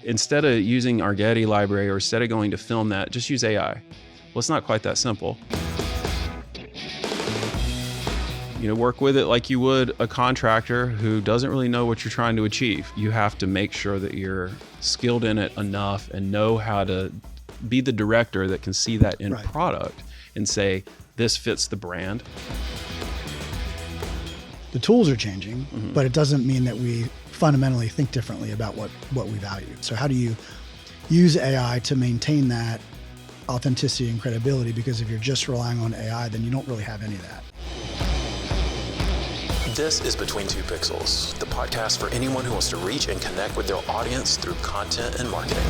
instead of using our Getty library or instead of going to film that, just use AI. Well, it's not quite that simple. Work with it like you would a contractor who doesn't really know what you're trying to achieve. You have to make sure that you're skilled in it enough and know how to be the director that can see that end product and say, this fits the brand. The tools are changing, but it doesn't mean that we fundamentally think differently about what we value. So how do you use AI to maintain that authenticity and credibility? Because if you're just relying on AI, then you don't really have any of that. This is Between Two Pixels, the podcast for anyone who wants to reach and connect with their audience through content and marketing.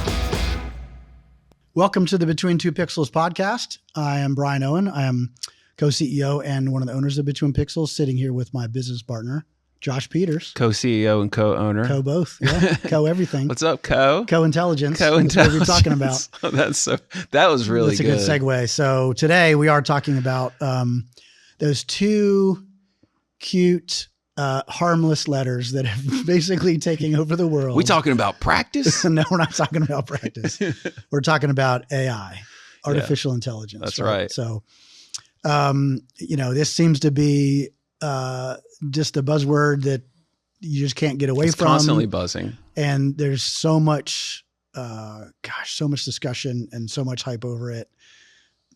Welcome to the Between Two Pixels podcast. I am Bryan Owen. I am co-CEO and one of the owners of Between Pixels, sitting here with my business partner, Josh Peters. Co-CEO and co-owner. Co-both, yeah. Co-everything. What's up, co? Co-intelligence. Co-intelligence. That's what we're talking about. That was really That's a good segue. So today we are talking about those two cute, harmless letters that have basically taken over the world. We talking about practice? No, we're not talking about practice. We're talking about AI, artificial intelligence. That's right. So, this seems to be just a buzzword that you just can't get away from. Constantly buzzing. And there's so much, so much discussion and so much hype over it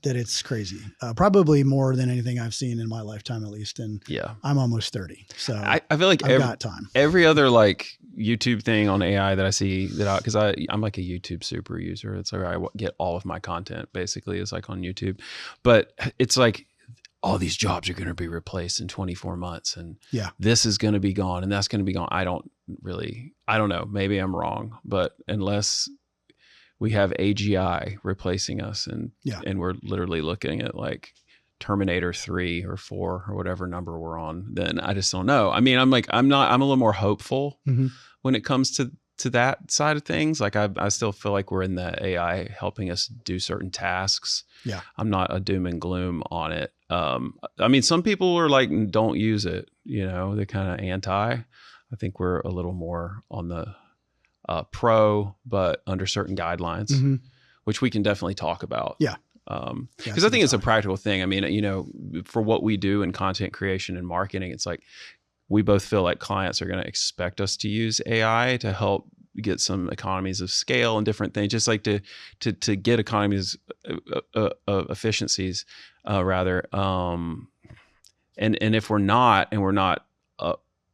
that it's crazy. Probably more than anything I've seen in my lifetime, at least. And I'm almost 30. So I feel like I've got time. Every other YouTube thing on AI that I see because I'm like a YouTube super user. It's like I get all of my content basically is like on YouTube, but it's like all these jobs are going to be replaced in 24 months and this is going to be gone and that's going to be gone. I don't know. Maybe I'm wrong, but unless we have AGI replacing us and we're literally looking at like Terminator 3 or 4 or whatever number we're on, then I just don't know. I mean, I'm a little more hopeful when it comes to that side of things. Like I still feel like we're in the AI helping us do certain tasks. Yeah. I'm not a doom and gloom on it. I mean, some people are like, don't use it, they're kind of anti. I think we're a little more on the pro, but under certain guidelines, which we can definitely talk about. Yeah. Because I think it's a practical thing. I mean, for what we do in content creation and marketing, it's like we both feel like clients are going to expect us to use AI to help get some economies of scale and different things, just like to get economies of efficiencies, rather. And if we're not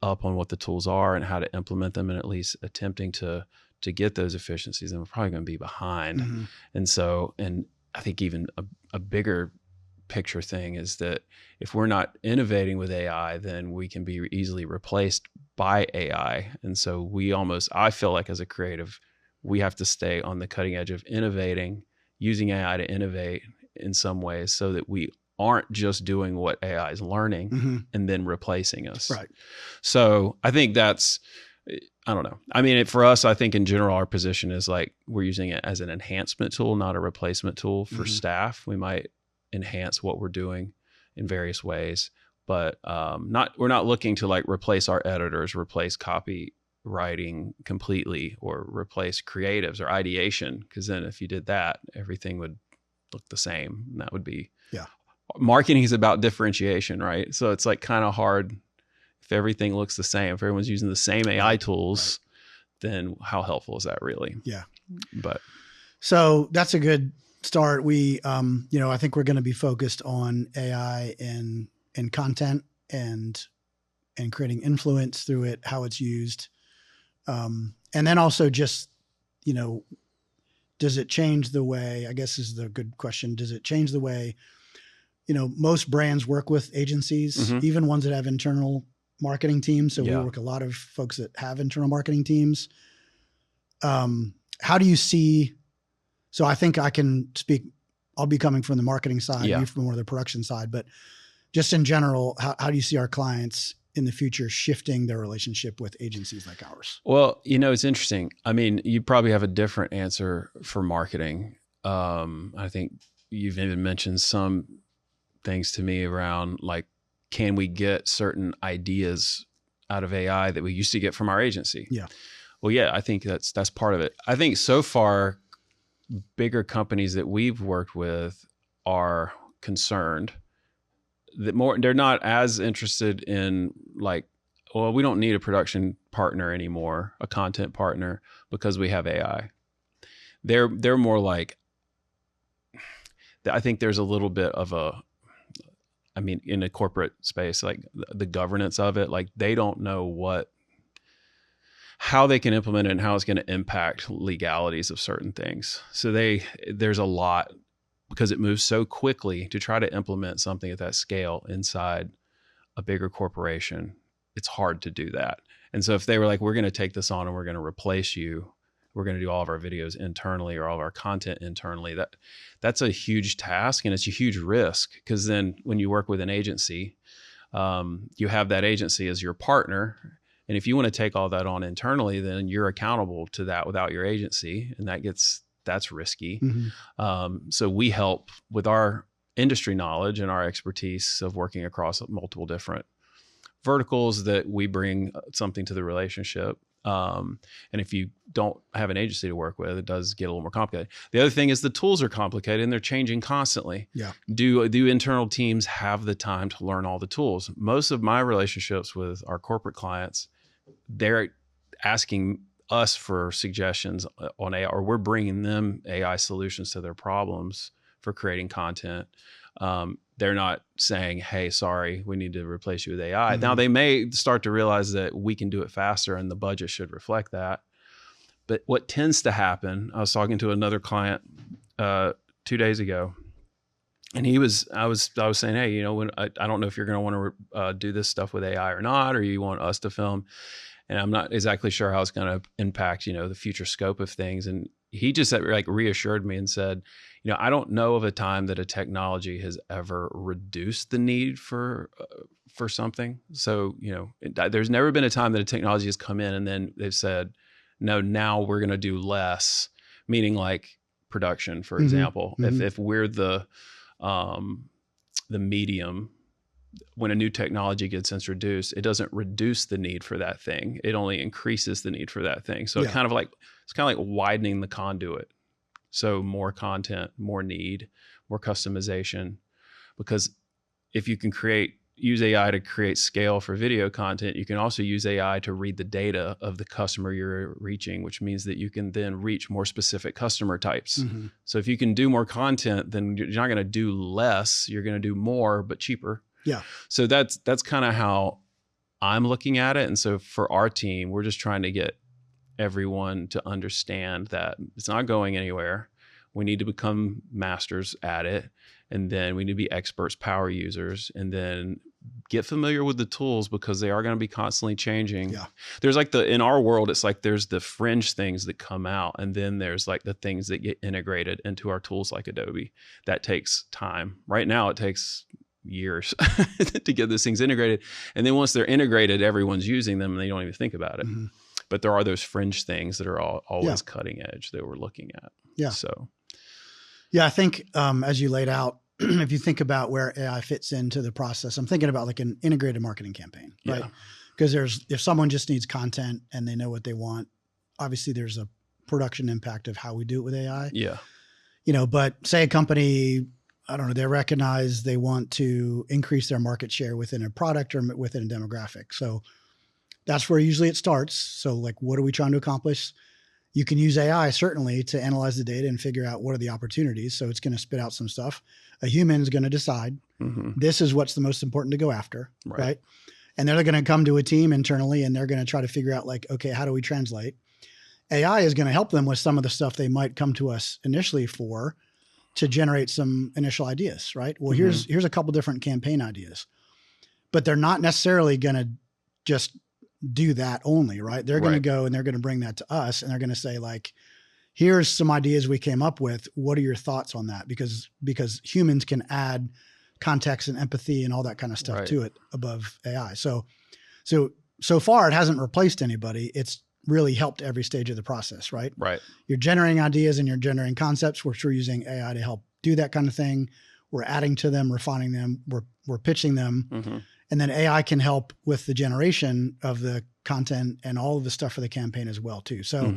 up on what the tools are and how to implement them and at least attempting to get those efficiencies, then we're probably going to be behind. And so, and I think even a bigger picture thing is that if we're not innovating with AI, then we can be easily replaced by AI. And so I feel like as a creative, we have to stay on the cutting edge of innovating, using AI to innovate in some ways so that we aren't just doing what AI is learning and then replacing us. Right. So I think I don't know. I mean, for us, I think in general, our position is like, we're using it as an enhancement tool, not a replacement tool for staff. We might enhance what we're doing in various ways, but we're not looking to like replace our editors, replace copywriting completely, or replace creatives or ideation. Because then if you did that, everything would look the same. And that would be marketing is about differentiation, right? So it's like kind of hard if everything looks the same. If everyone's using the same AI tools, then how helpful is that really? Yeah. But so that's a good start. We, I think we're going to be focused on AI and content and creating influence through it, how it's used. And then also just, does it change the way, I guess is the good question. Does it change the way, most brands work with agencies, even ones that have internal marketing teams. So we work a lot of folks that have internal marketing teams. How do you see, so I think I can speak, I'll be coming from the marketing side, you from more of the production side, but just in general, how do you see our clients in the future shifting their relationship with agencies like ours? Well, it's interesting. I mean, you probably have a different answer for marketing. I think you've even mentioned some things to me around like, can we get certain ideas out of AI that we used to get from our agency? Yeah. Well, yeah, I think that's part of it. I think so far, bigger companies that we've worked with are concerned that they're not as interested in like, well, we don't need a production partner anymore, a content partner, because we have AI. They're more like, I think there's a little bit of in a corporate space, like the governance of it, like they don't know how they can implement it and how it's going to impact legalities of certain things. So there's a lot, because it moves so quickly to try to implement something at that scale inside a bigger corporation. It's hard to do that. And so if they were like, we're going to take this on and we're going to replace you, we're going to do all of our videos internally or all of our content internally, that's a huge task and it's a huge risk, because then when you work with an agency, you have that agency as your partner. And if you want to take all that on internally, then you're accountable to that without your agency. And that's risky. Mm-hmm. So we help with our industry knowledge and our expertise of working across multiple different verticals, that we bring something to the relationship. And if you don't have an agency to work with, it does get a little more complicated. The other thing is the tools are complicated and they're changing constantly. Yeah. Do internal teams have the time to learn all the tools? Most of my relationships with our corporate clients, they're asking us for suggestions on AI, or we're bringing them AI solutions to their problems for creating content. They're not saying, hey, sorry, we need to replace you with AI. Mm-hmm. Now, they may start to realize that we can do it faster and the budget should reflect that. But what tends to happen, I was talking to another client 2 days ago, and I was saying, hey, when I don't know if you're going to want to do this stuff with AI or not, or you want us to film. And I'm not exactly sure how it's going to impact, the future scope of things. And he just like reassured me and said, I don't know of a time that a technology has ever reduced the need for something. So, there's never been a time that a technology has come in and then they've said, no, now we're going to do less, meaning like production, for example. Mm-hmm. If we're the medium, when a new technology gets introduced, it doesn't reduce the need for that thing. It only increases the need for that thing. So it's kind of like widening the conduit. So more content, more need, more customization. Because if you can use AI to create scale for video content, you can also use AI to read the data of the customer you're reaching, which means that you can then reach more specific customer types. Mm-hmm. So if you can do more content, then you're not going to do less, you're going to do more, but cheaper. Yeah. So that's kind of how I'm looking at it. And so for our team, we're just trying to get everyone to understand that it's not going anywhere. We need to become masters at it. And then we need to be experts, power users, and then get familiar with the tools, because they are going to be constantly changing. Yeah. There's like in our world, it's like there's the fringe things that come out, and then there's like the things that get integrated into our tools like Adobe. That takes time. Right now, it takes years to get those things integrated. And then once they're integrated, everyone's using them and they don't even think about it. Mm-hmm. But there are those fringe things that are always cutting edge that we're looking at. Yeah. So, I think as you laid out, if you think about where AI fits into the process, I'm thinking about like an integrated marketing campaign, right? Because if someone just needs content and they know what they want, obviously there's a production impact of how we do it with AI. Yeah. But say a company, I don't know, they recognize they want to increase their market share within a product or within a demographic. So that's where usually it starts. So like, what are we trying to accomplish? You can use AI certainly to analyze the data and figure out what are the opportunities. So it's going to spit out some stuff. A human is going to decide this is what's the most important to go after, right? And they're going to come to a team internally and they're going to try to figure out like, okay, how do we translate? AI is going to help them with some of the stuff they might come to us initially for, to generate some initial ideas, right? Well, here's a couple different campaign ideas, but they're not necessarily going to just do that only, right? They're going to go and they're going to bring that to us and they're going to say like, here's some ideas we came up with. What are your thoughts on that? Because humans can add context and empathy and all that kind of stuff to it above AI. So far it hasn't replaced anybody. It's really helped every stage of the process, right? Right. You're generating ideas and you're generating concepts, which we're using AI to help do that kind of thing. We're adding to them, refining them, we're pitching them. Mm-hmm. And then AI can help with the generation of the content and all of the stuff for the campaign as well too. So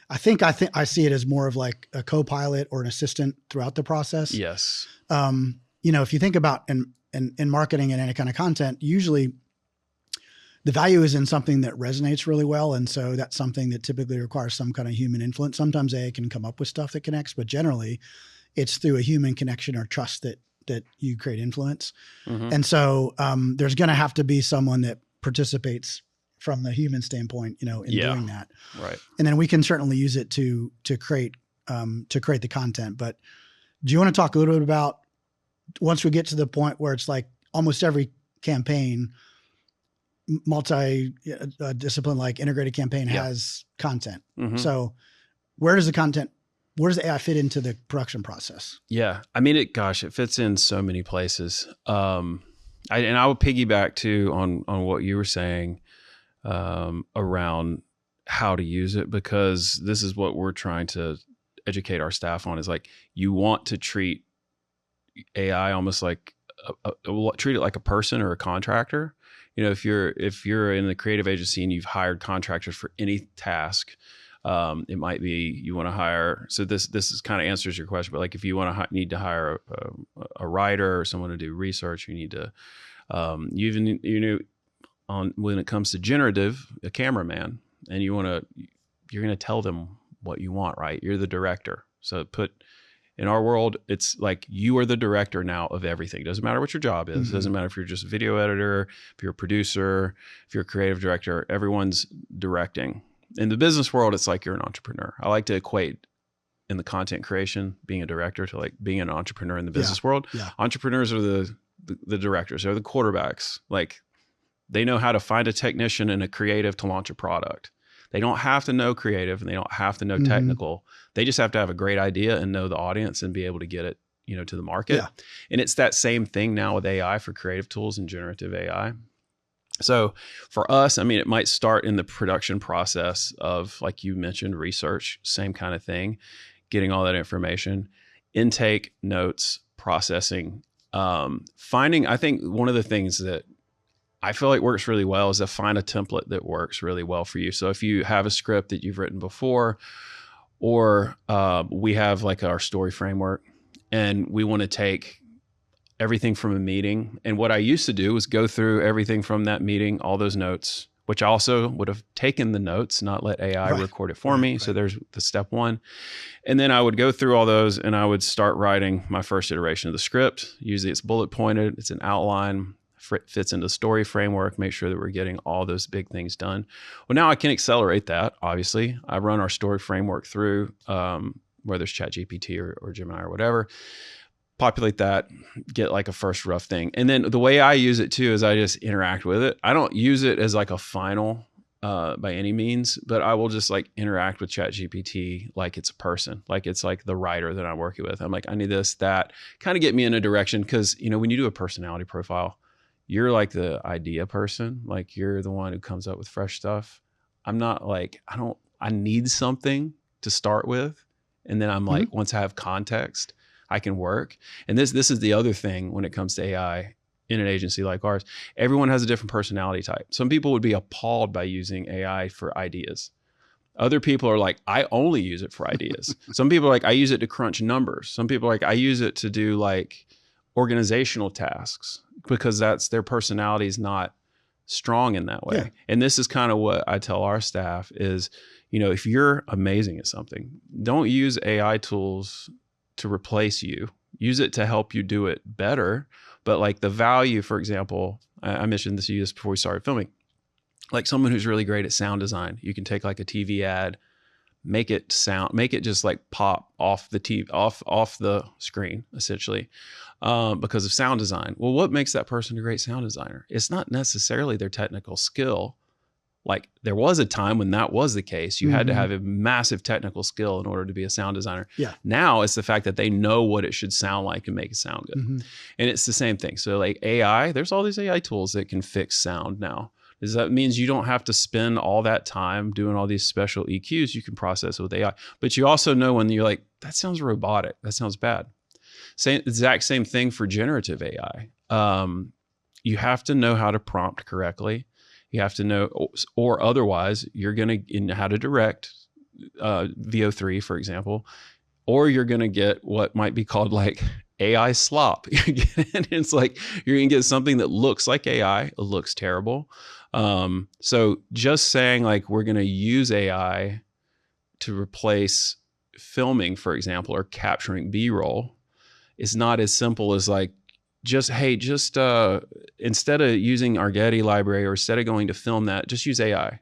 I think I see it as more of like a co-pilot or an assistant throughout the process. Yes. If you think about in marketing and any kind of content, usually the value is in something that resonates really well. And so that's something that typically requires some kind of human influence. Sometimes AI can come up with stuff that connects, but generally it's through a human connection or trust that you create influence. And so there's going to have to be someone that participates from the human standpoint, in doing that. Right. And then we can certainly use it to create the content. But do you want to talk a little bit about once we get to the point where it's like almost every campaign, multi-discipline, like integrated campaign has content. So where does the AI fit into the production process? Yeah. I mean, it fits in so many places. I will piggyback too on what you were saying around how to use it, because this is what we're trying to educate our staff on, is like, you want to treat AI almost like treat it like a person or a contractor. If you're in the creative agency and you've hired contractors for any task, it might be you want to hire. So this is kind of answers your question, but like if you want to need to hire a writer or someone to do research, you need to when it comes to generative, a cameraman, and you're going to tell them what you want, right? You're the director. So in our world, it's like you are the director now of everything. It doesn't matter what your job is. It doesn't matter if you're just a video editor, if you're a producer, if you're a creative director, everyone's directing. In the business world, it's like you're an entrepreneur. I like to equate in the content creation, being a director, to like being an entrepreneur in the business world. Yeah. Entrepreneurs are the directors. They're the quarterbacks. Like, they know how to find a technician and a creative to launch a product. They don't have to know creative and they don't have to know technical. They just have to have a great idea and know the audience and be able to get it, to the market. Yeah. And it's that same thing now with AI for creative tools and generative AI. So for us, I mean, it might start in the production process of, like you mentioned, research, same kind of thing, getting all that information, intake, notes, processing, finding. I think one of the things that I feel like works really well is to find a template that works really well for you. So if you have a script that you've written before, or we have like our story framework, and we want to take everything from a meeting. And what I used to do was go through everything from that meeting, all those notes, which I also would have taken the notes, not let AI record it for me. Right. So there's the step one. And then I would go through all those and I would start writing my first iteration of the script. Usually it's bullet pointed, it's an outline, fits into the story framework, make sure that we're getting all those big things done. Well, now I can accelerate that, obviously. I run our story framework through, whether it's ChatGPT or Gemini or whatever, populate that, get like a first rough thing. And then the way I use it too is I just interact with it. I don't use it as like a final by any means, but I will just like interact with ChatGPT like it's a person, like it's like the writer that I'm working with. I'm like, I need this, that, kind of get me in a direction. Because, when you do a personality profile, you're like the idea person, like you're the one who comes up with fresh stuff. I'm not like, I need something to start with. And then I'm like, once I have context, I can work. And this is the other thing when it comes to AI in an agency like ours. Everyone has a different personality type. Some people would be appalled by using AI for ideas. Other people are like, I only use it for ideas. Some people are like, I use it to crunch numbers. Some people are like, I use it to do like organizational tasks, because that's their personality is not strong in that way. Yeah. And this is kind of what I tell our staff is, if you're amazing at something, don't use AI tools to replace you. Use it to help you do it better. But like the value, for example, I mentioned this to you just before we started filming, like someone who's really great at sound design, you can take like a TV ad, make it just like pop off the TV, off the screen, essentially, because of sound design. Well, what makes that person a great sound designer? It's not necessarily their technical skill. Like there was a time when that was the case. You had to have a massive technical skill in order to be a sound designer. Yeah. Now it's the fact that they know what it should sound like and make it sound good. And it's the same thing. So like AI, there's all these AI tools that can fix sound now. That means you don't have to spend all that time doing all these special EQs. You can process it with AI. But you also know when you're like, that sounds robotic. That sounds bad. Exact same thing for generative AI. you have to know how to prompt correctly. You have to know, or otherwise you're going to, in how to direct VO3, for example, or you're going to get what might be called like AI slop. It's like you're going to get something that looks like AI. It looks terrible. So just saying like we're going to use AI to replace filming, for example, or capturing B-roll is not as simple as like, just instead of using our Getty library or instead of going to film that, just use AI.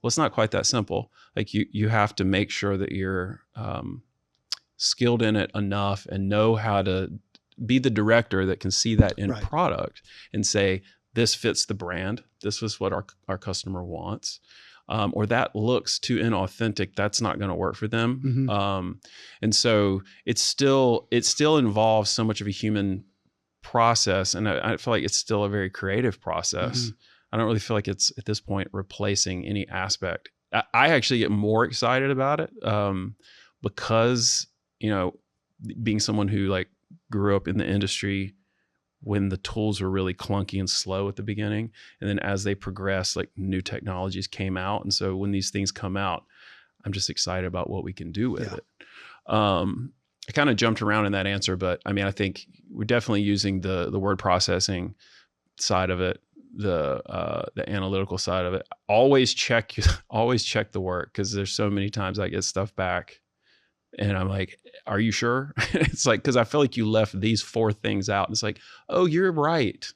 Well, it's not quite that simple. Like you have to make sure that you're skilled in it enough and know how to be the director that can see that in product and say, this fits the brand. This is what our customer wants. Or that looks too inauthentic. That's not going to work for them. And so it still involves so much of a human process. And I feel like it's still a very creative process. I don't really feel like it's at this point replacing any aspect. I actually get more excited about it because, you know, being someone who like grew up in the industry when the tools were really clunky and slow at the beginning. And then as they progressed, like new technologies came out. And so when these things come out, I'm just excited about what we can do with it. I kind of jumped around in that answer, but I mean, I think we're definitely using the word processing side of it, the analytical side of it. Always check the work, because there's so many times I get stuff back and I'm like, are you sure? It's like, because I feel like you left these 4 things out. And it's like, oh, you're right.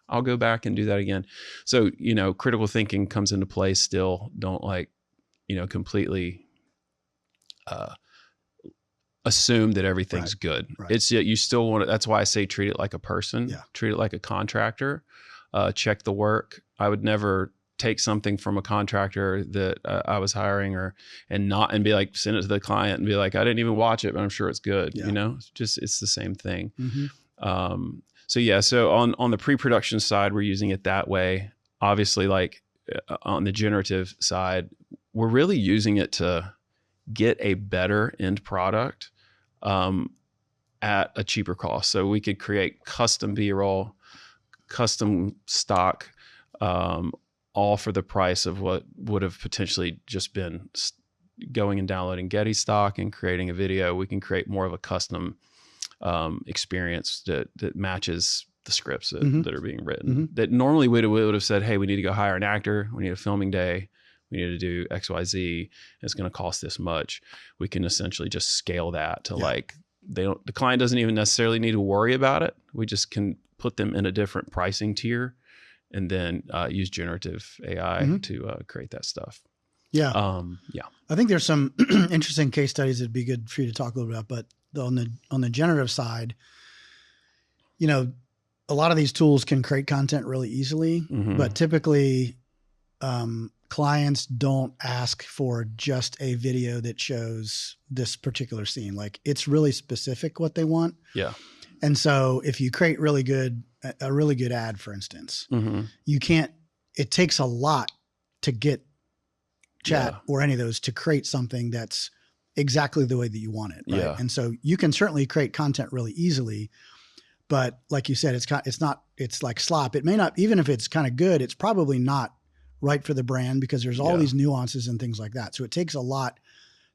I'll go back and do that again. So, you know, critical thinking comes into play still. Don't like, you know, completely assume that everything's good. It's you still want to, that's why I say treat it like a person, treat it like a contractor, check the work. I would never take something from a contractor that I was hiring and be like, send it to the client and be like, I didn't even watch it, but I'm sure it's good. You know, it's the same thing. So on the pre-production side, we're using it that way. Obviously, like on the generative side, we're really using it to get a better end product at a cheaper cost. So we could create custom B-roll, custom stock, all for the price of what would have potentially just been going and downloading Getty stock and creating a video. We can create more of a custom experience that matches the scripts that are being written. That normally we would have said, hey, we need to go hire an actor. We need a filming day. We need to do XYZ. It's going to cost this much. We can essentially just scale that to like, the client doesn't even necessarily need to worry about it. We just can put them in a different pricing tier and then use generative AI to create that stuff. I think there's some interesting case studies that'd be good for you to talk a little bit about, but on the generative side, you know, a lot of these tools can create content really easily, but typically clients don't ask for just a video that shows this particular scene. Like it's really specific what they want. And so if you create a really good ad, for instance, it takes a lot to get chat or any of those to create something that's exactly the way that you want it. Right. And so you can certainly create content really easily, but like you said, it's like slop. It may not, even if it's kind of good, it's probably not right for the brand because there's all these nuances and things like that. So it takes a lot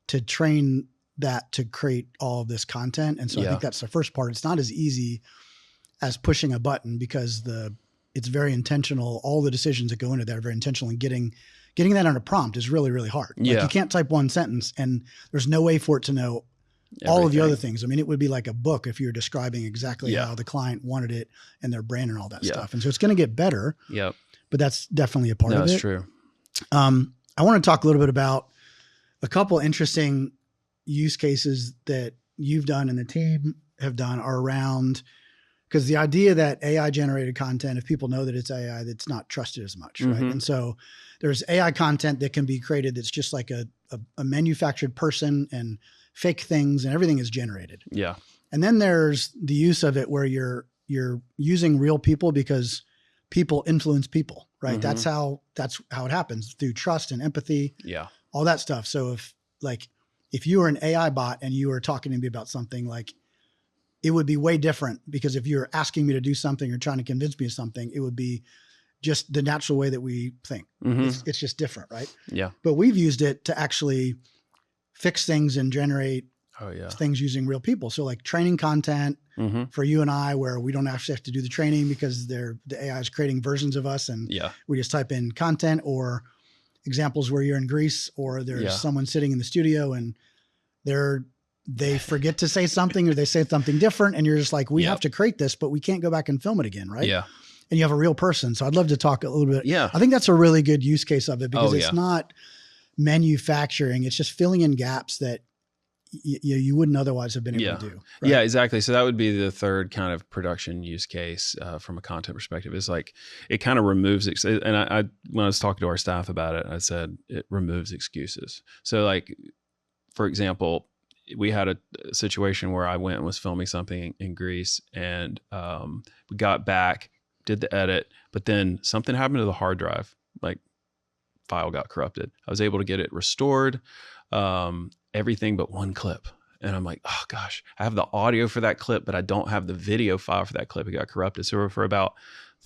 to train that to create all of this content. And so I think that's the first part. It's not as easy as pushing a button because it's very intentional. All the decisions that go into that are very intentional, and getting that on a prompt is really, really hard. Like you can't type one sentence and there's no way for it to know all of the other things. I mean, it would be like a book if you're describing exactly how the client wanted it and their brand and all that stuff. And so it's going to get better. But that's definitely a part of it. That's true. I want to talk a little bit about a couple interesting use cases that you've done and the team have done are around, because the idea that AI generated content, if people know that it's AI, that's not trusted as much, right? And so there's AI content that can be created that's just like a manufactured person and fake things and everything is generated. And then there's the use of it where you're using real people because people influence people, right? That's how it happens, through trust and empathy, all that stuff. So if you were an AI bot and you were talking to me about something, like it would be way different, because if you're asking me to do something or trying to convince me of something, it would be just the natural way that we think. It's just different, right? Yeah. But we've used it to actually fix things and generate things using real people. So like training content for you and I, where we don't actually have to do the training because the AI is creating versions of us, and we just type in content, or examples where you're in Greece or there's someone sitting in the studio and they forget to say something, or they say something different, and you're just like, we have to create this, but we can't go back and film it again, right? Yeah. And you have a real person. So I'd love to talk a little bit. Yeah. I think that's a really good use case of it, because it's not manufacturing. It's just filling in gaps that you wouldn't otherwise have been able to do. Right? Yeah, exactly. So that would be the third kind of production use case from a content perspective, is like, it kind of removes, and I when I was talking to our staff about it, I said it removes excuses. So like, for example, we had a situation where I went and was filming something in Greece, and we got back, did the edit, but then something happened to the hard drive, like file got corrupted. I was able to get it restored, everything but one clip. And I'm like, oh gosh, I have the audio for that clip, but I don't have the video file for that clip. It got corrupted. So for about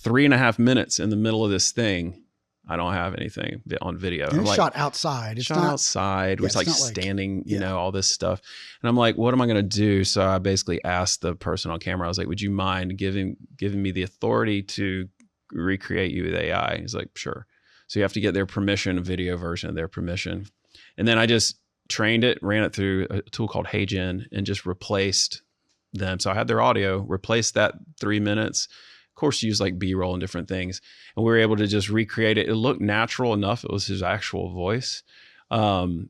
3.5 minutes in the middle of this thing, I don't have anything on video. And it's shot outside. It's shot outside. It's like standing, you know, all this stuff. And I'm like, what am I going to do? So I basically asked the person on camera, I was like, would you mind giving me the authority to recreate you with AI? He's like, sure. So you have to get their permission, a video version of their permission. And then I just trained it, ran it through a tool called HeyGen, and just replaced them. So I had their audio, replaced that 3 minutes. Of course, use like B-roll and different things. And we were able to just recreate it. It looked natural enough. It was his actual voice. And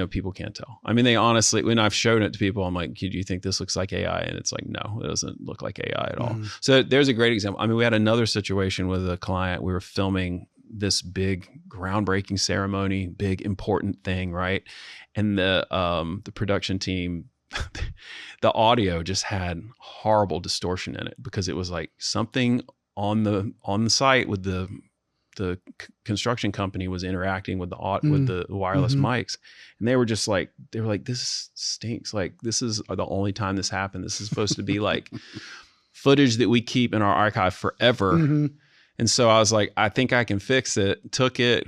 people can't tell. I mean, they honestly, when I've shown it to people, I'm like, do you think this looks like AI? And it's like, no, it doesn't look like AI at all. So there's a great example. I mean, we had another situation with a client. We were filming this big groundbreaking ceremony, big important thing, right? And the production team, the audio just had horrible distortion in it, because it was like something on the site with the construction company was interacting with the wireless mics, and they were like, this stinks. Like, this is the only time this happened. This is supposed to be like footage that we keep in our archive forever. And so I was like, I think I can fix it. Took it,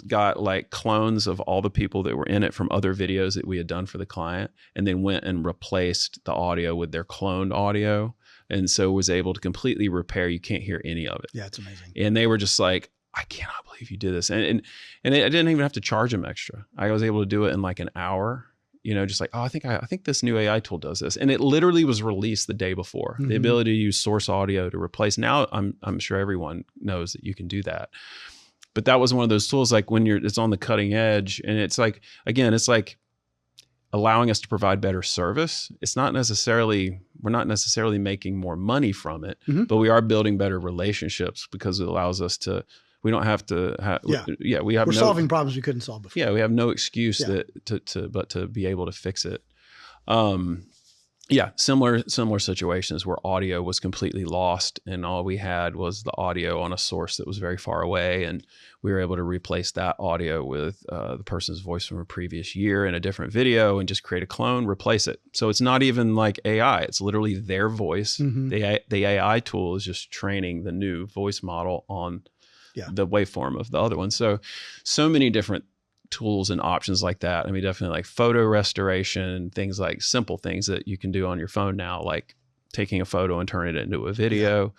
got like clones of all the people that were in it from other videos that we had done for the client, and then went and replaced the audio with their cloned audio. And so was able to completely repair. You can't hear any of it. Yeah, it's amazing. And they were just like, I cannot believe you did this. And I didn't even have to charge them extra. I was able to do it in like an hour. Just like, I think this new AI tool does this. And it literally was released the day before. The ability to use source audio to replace. Now I'm sure everyone knows that you can do that. But that was one of those tools, like when it's on the cutting edge, and it's like, again, it's like allowing us to provide better service. We're not necessarily making more money from it, but we are building better relationships, because it allows us to, we don't have to we're solving problems we couldn't solve before. Yeah, we have no excuse but to be able to fix it. Similar situations where audio was completely lost, and all we had was the audio on a source that was very far away, and we were able to replace that audio with the person's voice from a previous year in a different video, and just create a clone, replace it. So it's not even like AI, it's literally their voice. The AI tool is just training the new voice model on the waveform of the other one. So many different tools and options like that. I mean, definitely like photo restoration, things like simple things that you can do on your phone now, like taking a photo and turn it into a video.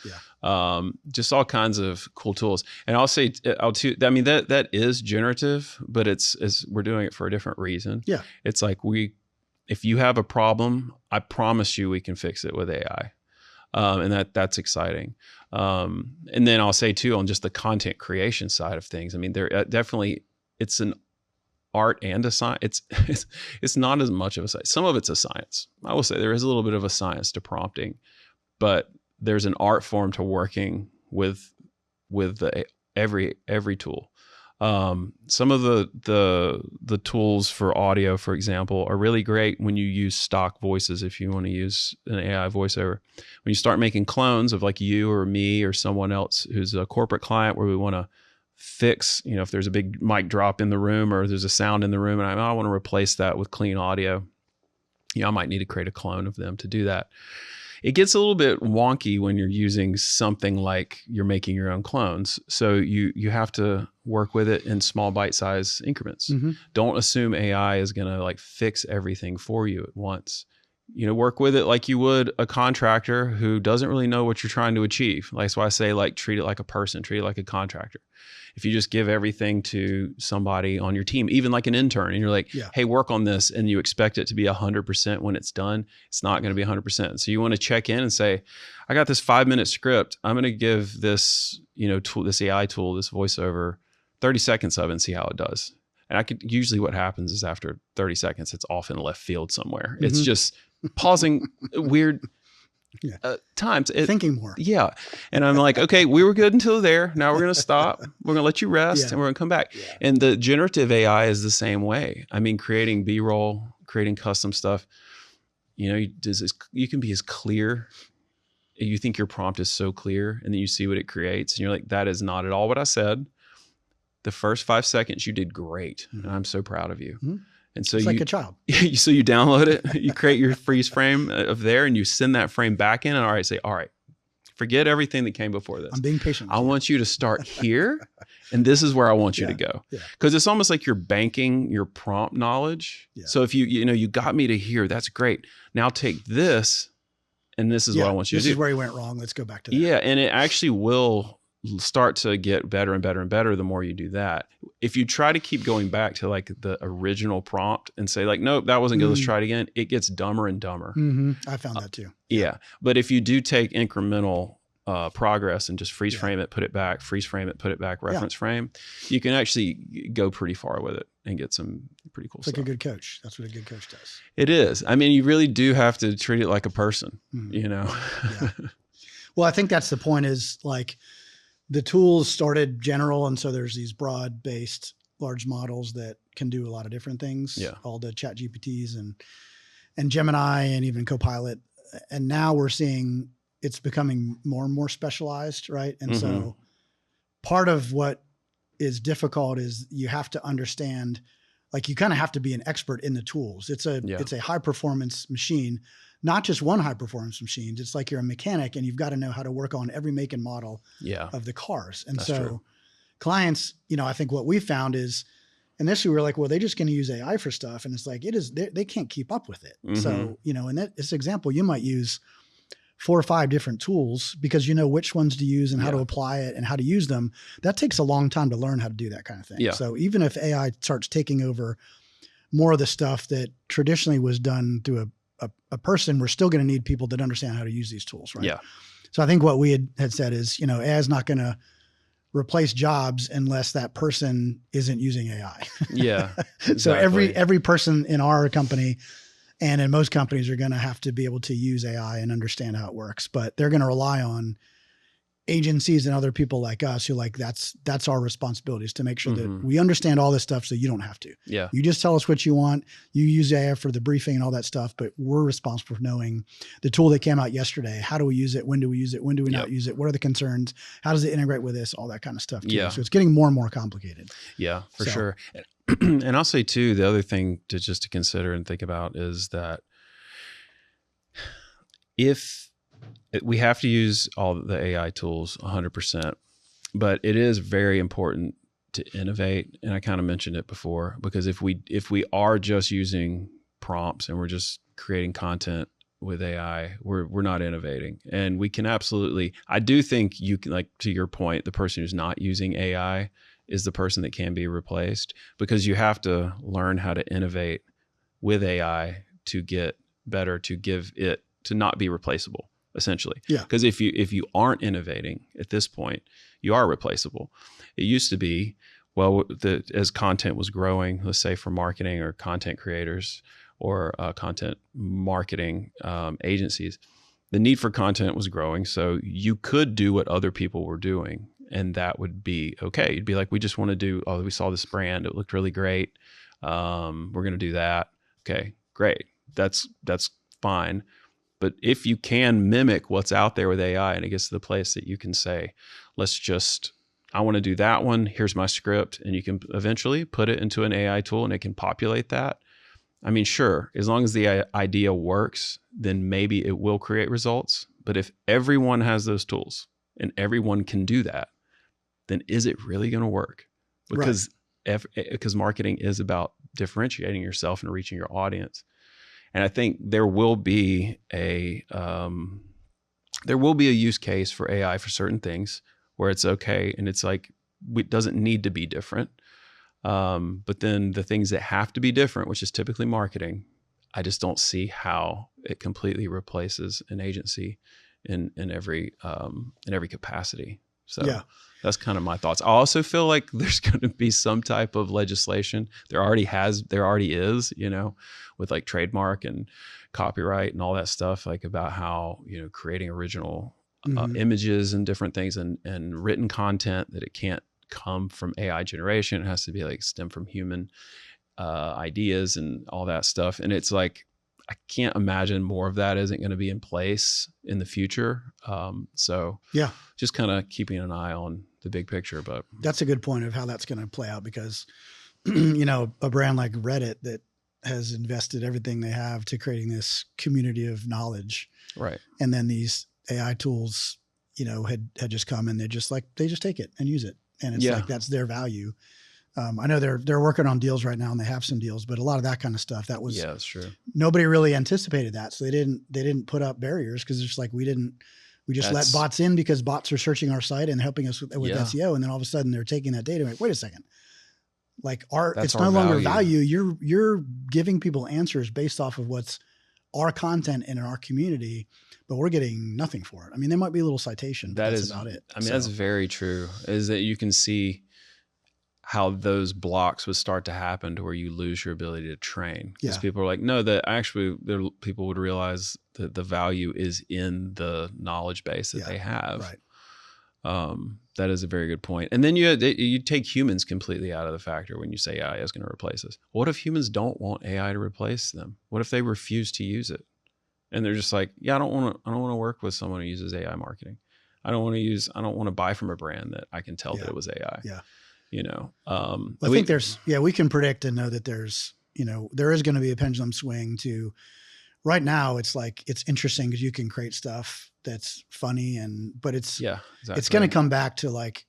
Just all kinds of cool tools. And I'll say, I mean, that is generative, but we're doing it for a different reason. Yeah. It's like if you have a problem, I promise you we can fix it with AI. And that's exciting. And then I'll say too, on just the content creation side of things, I mean, there definitely, it's an art and a science. It's not as much of a science. Some of it's a science. I will say there is a little bit of a science to prompting, but there's an art form to working with every tool. Some of the tools for audio, for example, are really great when you use stock voices. If you want to use an AI voiceover, when you start making clones of like you or me or someone else who's a corporate client, where we want to fix, if there's a big mic drop in the room or there's a sound in the room, and I want to replace that with clean audio. I might need to create a clone of them to do that. It gets a little bit wonky when you're using something like you're making your own clones. So you have to work with it in small bite-sized increments. Don't assume AI is going to like fix everything for you at once. Work with it like you would a contractor who doesn't really know what you're trying to achieve. That's why I say like treat it like a person, treat it like a contractor. If you just give everything to somebody on your team, even like an intern, and you're like, hey, work on this, and you expect it to be 100% when it's done, it's not going to be 100%. So you want to check in and say, I got this 5-minute script. I'm going to give this, tool, this AI tool, this voiceover, 30 seconds of it and see how it does. And usually what happens is after 30 seconds, it's off in left field somewhere. It's just pausing weird times. Thinking more. Yeah. And I'm like, okay, we were good until there. Now we're going to stop. We're going to let you rest and we're going to come back. Yeah. And the generative AI is the same way. I mean, creating B-roll, creating custom stuff, you can be as clear. You think your prompt is so clear, and then you see what it creates. And you're like, that is not at all what I said. The first 5 seconds, you did great. And I'm so proud of you. And so it's like a child. So you download it, you create your freeze frame of there, and you send that frame back in. And say, all right, forget everything that came before this. I'm being patient. I want you to start here, and this is where I want you to go. Because it's almost like you're banking your prompt knowledge. So if you got me to here, that's great. Now take this, and this is what I want you to do. This is where you went wrong. Let's go back to that. Yeah, and it actually will start to get better and better and better the more you do that. If you try to keep going back to like the original prompt and say like, nope, that wasn't good, let's try it again, it gets dumber and dumber. I found that too. Yeah. But if you do take incremental progress and just freeze frame it, put it back, freeze frame it, put it back, reference frame, you can actually go pretty far with it and get some pretty cool stuff. It's like a good coach. That's what a good coach does. It is. I mean, you really do have to treat it like a person, Well, I think that's the point, is like, the tools started general, and so there's these broad-based large models that can do a lot of different things. All the Chat GPTs and Gemini and even Copilot. And now we're seeing it's becoming more and more specialized, right? And so part of what is difficult is you have to understand, like you kind of have to be an expert in the tools. It's a high-performance machine. Not just one high performance machine. It's like you're a mechanic and you've got to know how to work on every make and model of the cars. And that's so true. Clients, I think what we found is, initially we were like, well, they're just going to use AI for stuff. And it's like, they can't keep up with it. So, in this example, you might use 4 or 5 different tools because you know which ones to use and how to apply it and how to use them. That takes a long time to learn how to do that kind of thing. So even if AI starts taking over more of the stuff that traditionally was done through a person, we're still going to need people that understand how to use these tools, right? So I think what we had said is, AI is not going to replace jobs unless that person isn't using AI. Exactly. So every person in our company and in most companies are going to have to be able to use AI and understand how it works, but they're going to rely on agencies and other people like us who that's our responsibility, is to make sure that we understand all this stuff so you don't have to. You just tell us what you want. You use AI for the briefing and all that stuff, but we're responsible for knowing the tool that came out yesterday. How do we use it? When do we use it? When do we not use it? What are the concerns? How does it integrate with this? All that kind of stuff too. So it's getting more and more complicated. For sure. And I'll say too, the other thing to consider and think about is that we have to use all the AI tools 100%, but it is very important to innovate. And I kind of mentioned it before, because if we are just using prompts and we're just creating content with AI, we're not innovating. And we can absolutely, I do think you can, like to your point, the person who's not using AI is the person that can be replaced, because you have to learn how to innovate with AI to get better, to not be replaceable. Essentially. Because if you aren't innovating at this point, you are replaceable. It used to be, as content was growing, let's say for marketing or content creators or content marketing agencies, the need for content was growing. So you could do what other people were doing, and that would be okay. You'd be like, we just want to do, we saw this brand, it looked really great. We're going to do that. Okay, great. That's fine. But if you can mimic what's out there with AI, and it gets to the place that you can say, I want to do that one, here's my script, and you can eventually put it into an AI tool and it can populate that. I mean, sure, as long as the idea works, then maybe it will create results. But if everyone has those tools and everyone can do that, then is it really going to work? Because because marketing is about differentiating yourself and reaching your audience. And I think there will be a use case for AI for certain things where it's okay, and it's like it doesn't need to be different. But then the things that have to be different, which is typically marketing, I just don't see how it completely replaces an agency in every capacity. So that's kind of my thoughts. I also feel like there's going to be some type of legislation. There already is, with like trademark and copyright and all that stuff, like about how, creating original images and different things and written content, that it can't come from AI generation. It has to be like stem from human ideas and all that stuff. And it's like, I can't imagine more of that isn't going to be in place in the future. So just kind of keeping an eye on the big picture. But that's a good point of how that's going to play out, because, a brand like Reddit that has invested everything they have to creating this community of knowledge. Right. And then these AI tools, had just come and they just take it and use it. And it's like, that's their value. I know they're working on deals right now, and they have some deals, but a lot of that kind of stuff, that's true. Nobody really anticipated that. So they didn't put up barriers, because it's like, we just let bots in because bots are searching our site and helping us with SEO. And then all of a sudden they're taking that data and like, wait a second, like it's no longer value. You're giving people answers based off of what's our content in our community, but we're getting nothing for it. I mean, there might be a little citation, but that's about it. I mean, that's very true, is that you can see how those blocks would start to happen to where you lose your ability to train. Because people are like, no, people would realize that the value is in the knowledge base that they have. Right. That is a very good point. And then you take humans completely out of the factor when you say AI is going to replace us. What if humans don't want AI to replace them? What if they refuse to use it? And they're just like, I don't want to work with someone who uses AI marketing. I don't want to buy from a brand that I can tell that it was AI. Yeah. I think we can predict and know that there's, there is going to be a pendulum swing to right now. It's like, it's interesting because you can create stuff that's funny but it's going to come back to like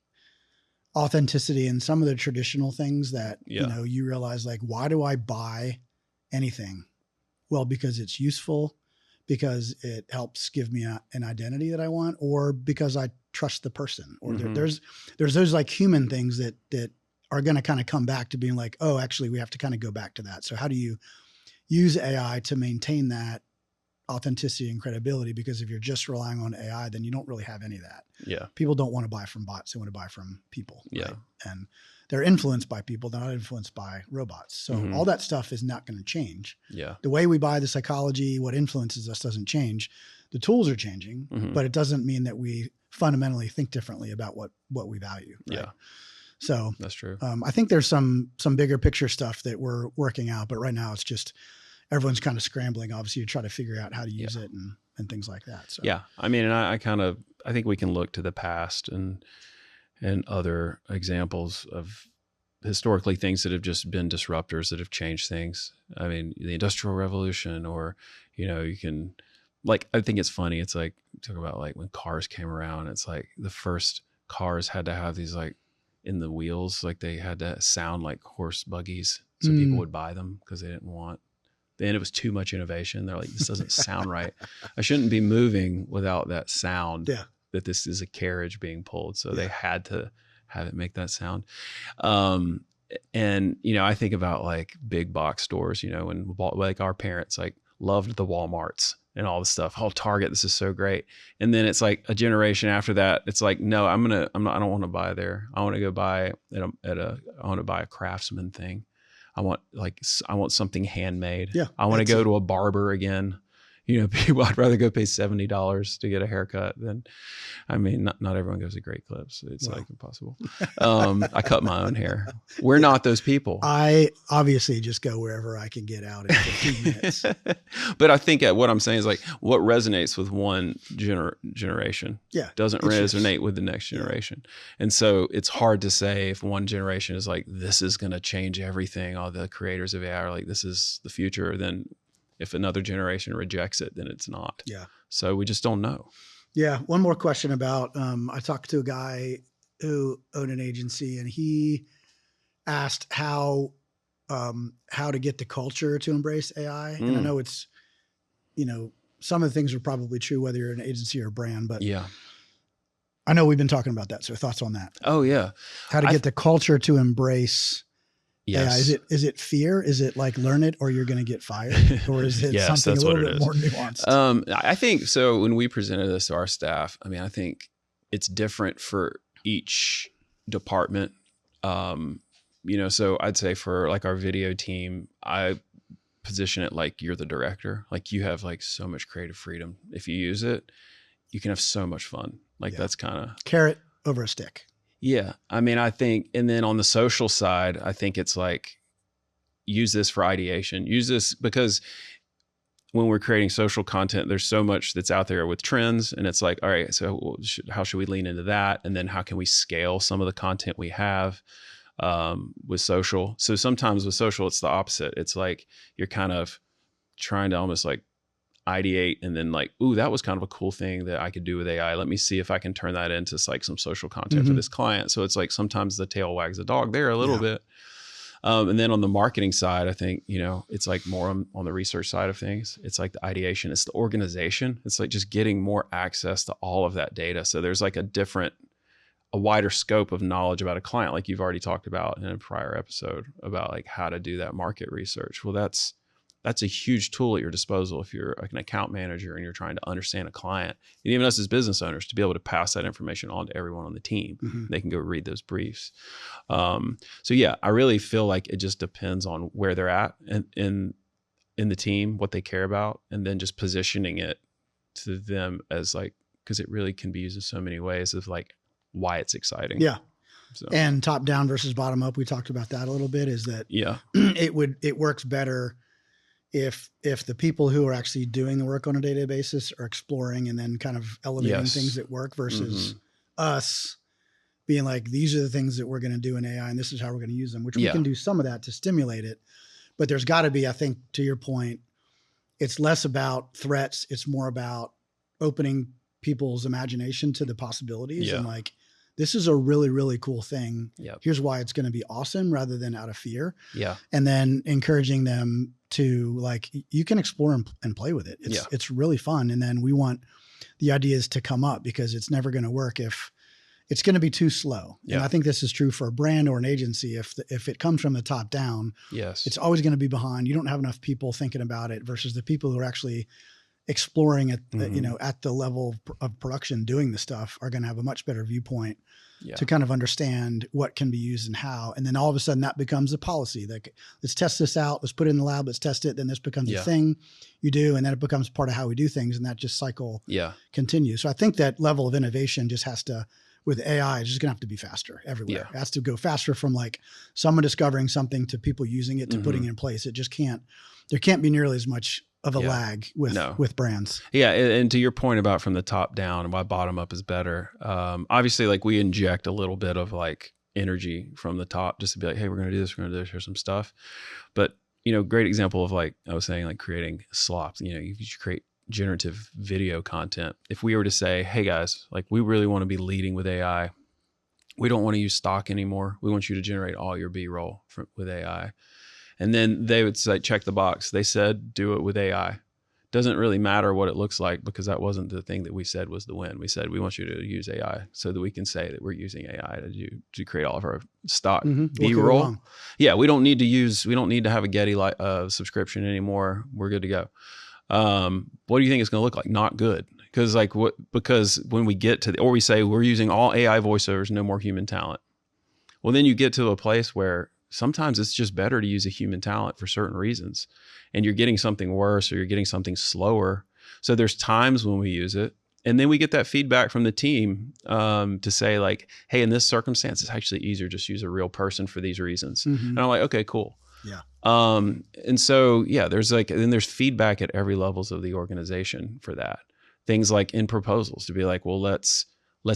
authenticity and some of the traditional things that, you realize, like, why do I buy anything? Well, because it's useful, because it helps give me an identity that I want, or because I trust the person, or there's those like human things that are going to kind of come back to being like, oh, actually we have to kind of go back to that. So how do you use AI to maintain that authenticity and credibility? Because if you're just relying on AI, then you don't really have any of that. Yeah. People don't want to buy from bots. They want to buy from people. Yeah. Right? And they're influenced by people. They're not influenced by robots. So all that stuff is not going to change. Yeah. The way we buy, the psychology, what influences us doesn't change. The tools are changing, but it doesn't mean that we fundamentally think differently about what we value. Right? Yeah. So that's true. I think there's some bigger picture stuff that we're working out, but right now it's just everyone's kind of scrambling, obviously, to try to figure out how to use it and things like that. So I mean, and I think we can look to the past and other examples of historically things that have just been disruptors that have changed things. I mean, the Industrial Revolution, or you can, like, I think it's funny. It's like, talk about like when cars came around. It's like the first cars had to have these like in the wheels, like they had to sound like horse buggies, so people would buy them because they didn't want. Then it was too much innovation. They're like, this doesn't sound right. I shouldn't be moving without that sound. Yeah. That this is a carriage being pulled. So they had to have it make that sound. And I think about like big box stores, when like our parents like loved the Walmarts and all the stuff. Oh, Target, this is so great. And then it's like a generation after that, it's like, no, I don't want to buy there. I want to go buy I want to buy a Craftsman thing. I want something handmade. Yeah. I want to go to a barber again. people, I'd rather go pay $70 to get a haircut than, I mean, not everyone goes to Great Clips. It's like impossible. I cut my own hair. We're not those people. I obviously just go wherever I can get out in 15 minutes. But I think what I'm saying is like what resonates with one generation doesn't resonate with the next generation. And so it's hard to say if one generation is like, this is going to change everything. All the creators of AI are like, this is the future. Then if another generation rejects it, then it's not. Yeah. So we just don't know. Yeah. One more question about, I talked to a guy who owned an agency, and he asked how to get the culture to embrace AI. And I know it's, some of the things are probably true, whether you're an agency or a brand, but I know we've been talking about that. So thoughts on that? Oh yeah. How to get the culture to embrace AI. Is it fear? Is it like learn it or you're going to get fired? Or is it something a little bit more nuanced? I think so. When we presented this to our staff, I mean, I think it's different for each department. So I'd say for like our video team, I position it like you're the director. Like you have like so much creative freedom. If you use it, you can have so much fun. Like that's kind of carrot over a stick. Yeah. I mean, I think, and then on the social side, I think it's like, use this for ideation, use this because when we're creating social content, there's so much that's out there with trends, and it's like, all right, so how should we lean into that? And then how can we scale some of the content we have with social? So sometimes with social, it's the opposite. It's like, you're kind of trying to almost like ideate and then like, ooh, that was kind of a cool thing that I could do with AI. Let me see if I can turn that into like some social content for this client. So it's like sometimes the tail wags the dog there a little bit. And then on the marketing side, I think, it's like more on the research side of things. It's like the ideation, it's the organization. It's like just getting more access to all of that data. So there's like a wider scope of knowledge about a client, like you've already talked about in a prior episode about like how to do that market research. Well, that's a huge tool at your disposal if you're like an account manager and you're trying to understand a client, and even us as business owners, to be able to pass that information on to everyone on the team. They can go read those briefs. So yeah, I really feel like it just depends on where they're at in the team, what they care about, and then just positioning it to them as like, because it really can be used in so many ways of like why it's exciting. Yeah. So. And top down versus bottom up. We talked about that a little bit, is that it works better if the people who are actually doing the work on a day-to-day basis are exploring and then kind of elevating things that work versus us being like, these are the things that we're going to do in AI and this is how we're going to use them, which we can do some of that to stimulate it. But there's got to be, I think, to your point, it's less about threats. It's more about opening people's imagination to the possibilities and like, this is a really, really cool thing. Here's why it's going to be awesome, rather than out of fear. And then encouraging them to like, you can explore and play with it. It's really fun. And then we want the ideas to come up, because it's never going to work if it's going to be too slow. And I think this is true for a brand or an agency. If it comes from the top down, it's always going to be behind. You don't have enough people thinking about it versus the people who are actually exploring at at the level of production, doing the stuff, are going to have a much better viewpoint to kind of understand what can be used and how. And then all of a sudden that becomes a policy. Like, let's test this out. Let's put it in the lab. Let's test it. Then this becomes a thing you do. And then it becomes part of how we do things. And that just cycle continues. So I think that level of innovation just has to, with AI, it's just gonna have to be faster everywhere. It has to go faster from like someone discovering something to people using it to putting it in place. It just there can't be nearly as much of a lag with brands. Yeah. And to your point about from the top down and why bottom up is better. Obviously, like, we inject a little bit of like energy from the top just to be like, hey, we're going to do this. We're going to do this. Here's some stuff. But, great example of like, I was saying, like creating slops, you create generative video content. If we were to say, hey guys, like, we really want to be leading with AI. We don't want to use stock anymore. We want you to generate all your B-roll with AI. And then they would say, check the box. They said, do it with AI. Doesn't really matter what it looks like, because that wasn't the thing that we said was the win. We said, we want you to use AI so that we can say that we're using AI to create all of our stock B-roll. Yeah. We don't need to have a Getty subscription anymore. We're good to go. What do you think it's going to look like? Not good. Because when we get to or we say we're using all AI voiceovers, no more human talent. Well, then you get to a place where sometimes it's just better to use a human talent for certain reasons, and you're getting something worse or you're getting something slower. So there's times when we use it, and then we get that feedback from the team to say like, hey, in this circumstance, it's actually easier just use a real person for these reasons. And I'm like, okay, cool. Yeah. And so, yeah, there's feedback at every levels of the organization for that. Things like in proposals to be like, well, let's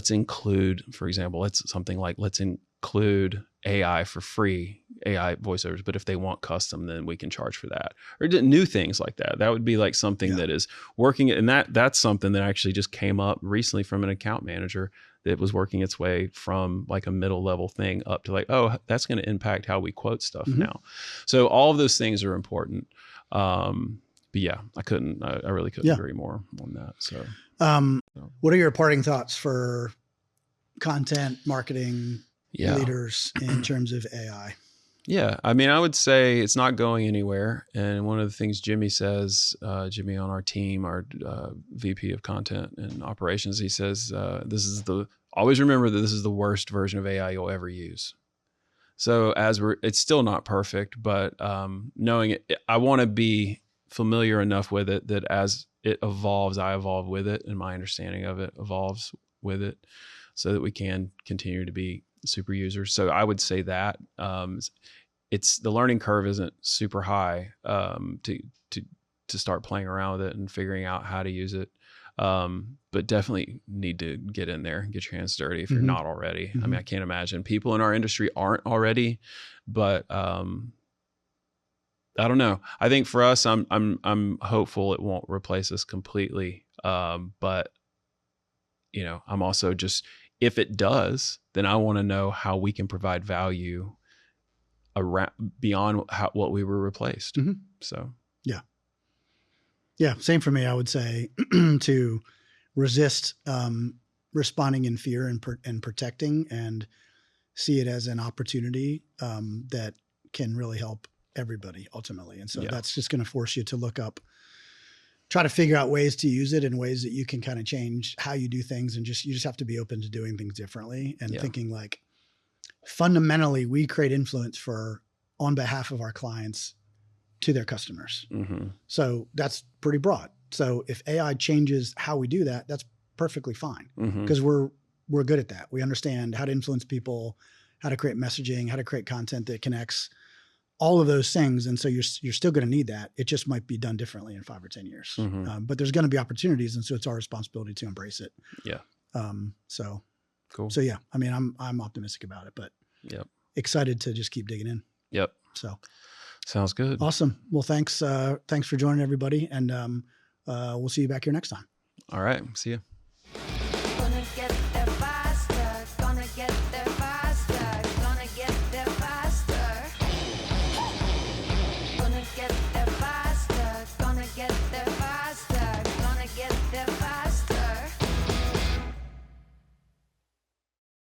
include, for example, let's include AI for free, AI voiceovers, but if they want custom, then we can charge for that. Or new things like that. That would be like something that is working. And that's something that actually just came up recently from an account manager that was working its way from like a middle level thing up to like, oh, that's going to impact how we quote stuff now. So all of those things are important. But yeah, I really couldn't agree more on that. So, what are your parting thoughts for content marketing leaders in terms of AI? Yeah. I mean, I would say it's not going anywhere. And one of the things Jimmy says, Jimmy on our team, our VP of content and operations, he says, always remember that this is the worst version of AI you'll ever use. So it's still not perfect, but knowing it, I want to be familiar enough with it that as it evolves, I evolve with it, and my understanding of it evolves with it, so that we can continue to be super users. So I would say that it's the learning curve isn't super high to start playing around with it and figuring out how to use it. But definitely need to get in there and get your hands dirty if you're not already. I mean, I can't imagine people in our industry aren't already, but I don't know. I think for us, I'm hopeful it won't replace us completely. But you know, I'm also just, if it does, then I want to know how we can provide value around beyond what we were replaced. So yeah, same for me. I would say to resist responding in fear and protecting, and see it as an opportunity that can really help everybody ultimately. And so that's just going to force you to look up, try to figure out ways to use it in ways that you can kind of change how you do things. And you just have to be open to doing things differently and thinking like, fundamentally, we create influence on behalf of our clients to their customers. So that's pretty broad. So if AI changes how we do that, that's perfectly fine, because we're good at that. We understand how to influence people, how to create messaging, how to create content that connects, all of those things. And so you're still going to need that. It just might be done differently in 5 or 10 years. But there's going to be opportunities. And so it's our responsibility to embrace it. Yeah. So cool. So yeah, I mean, I'm optimistic about it, but excited to just keep digging in. Yep. So sounds good. Awesome. Well, thanks for joining everybody. And we'll see you back here next time. All right. See you.